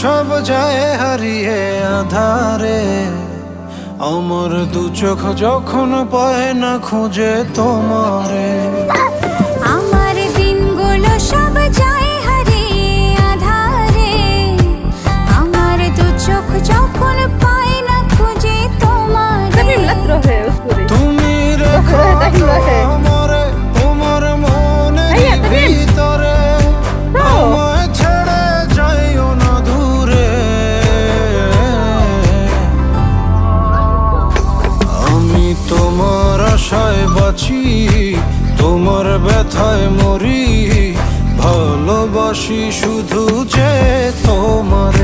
সব যায় হারিয়ে আধারে, আমার দু চোখ যখন পায় না খুঁজে তোমারে। আমার দিনগুলো সব যায় হারিয়ে আধারে, আমার দু চোখ যখন পায় না খুঁজে তোমারে। তুমি রেখো আমারে তোমার মনের ভিতরে, আমায় ছেড়ে যাইও না দূরে। আমি তোমার আশায় বাঁচি, তোমার ব্যথায় মরি, ভালোবাসি শুধু যে তোমার।